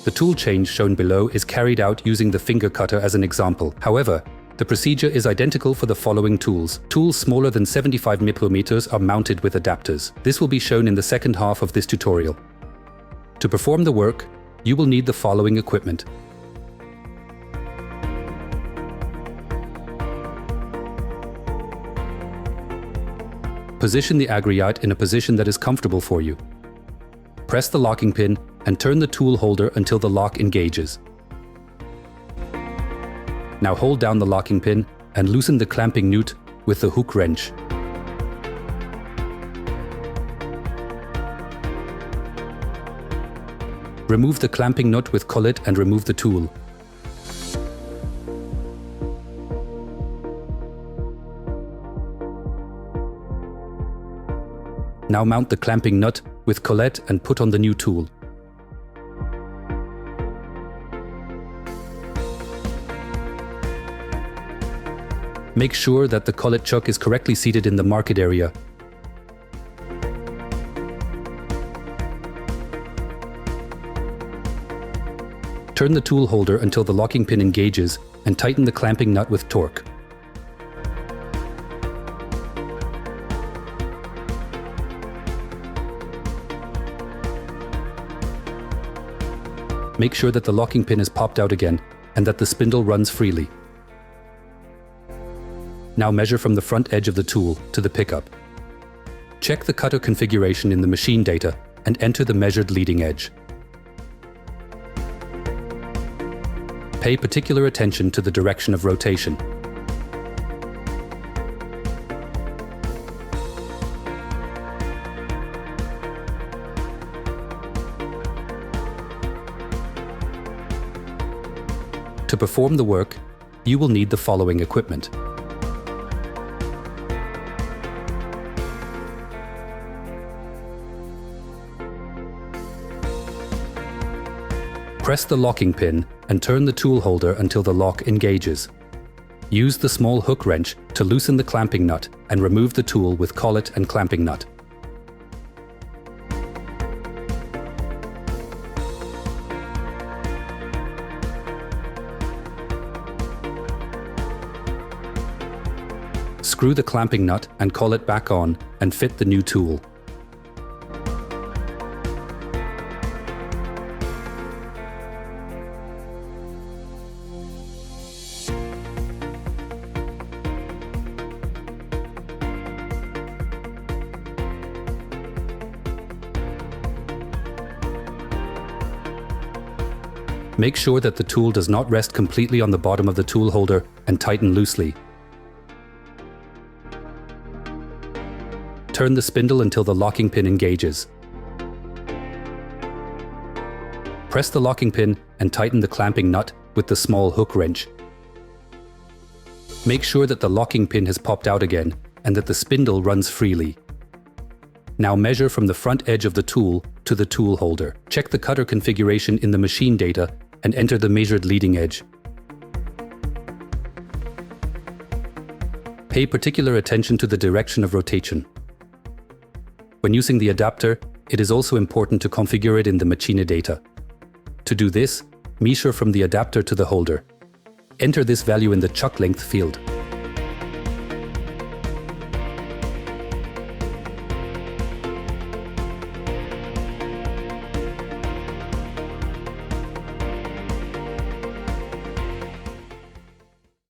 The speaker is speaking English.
The tool change shown below is carried out using the finger cutter as an example. However, the procedure is identical for the following tools. Tools smaller than 75 micrometers are mounted with adapters. This will be shown in the second half of this tutorial. To perform the work, you will need the following equipment. Position the aggregate in a position that is comfortable for you. Press the locking pin and turn the tool holder until the lock engages. Now hold down the locking pin and loosen the clamping nut with the hook wrench. Remove the clamping nut with collet and remove the tool. Now mount the clamping nut with collet and put on the new tool. Make sure that the collet chuck is correctly seated in the market area. Turn the tool holder until the locking pin engages and tighten the clamping nut with torque. Make sure that the locking pin is popped out again and that the spindle runs freely. Now measure from the front edge of the tool to the pickup. Check the cutter configuration in the machine data and enter the measured leading edge. Pay particular attention to the direction of rotation. To perform the work, you will need the following equipment. Press the locking pin and turn the tool holder until the lock engages. Use the small hook wrench to loosen the clamping nut and remove the tool with collet and clamping nut. Screw the clamping nut and collet back on and fit the new tool. Make sure that the tool does not rest completely on the bottom of the tool holder and tighten loosely. Turn the spindle until the locking pin engages. Press the locking pin and tighten the clamping nut with the small hook wrench. Make sure that the locking pin has popped out again and that the spindle runs freely. Now measure from the front edge of the tool to the tool holder. Check the cutter configuration in the machine data and enter the measured leading edge. Pay particular attention to the direction of rotation. When using the adapter, it is also important to configure it in the machine data. To do this, measure from the adapter to the holder. Enter this value in the chuck length field.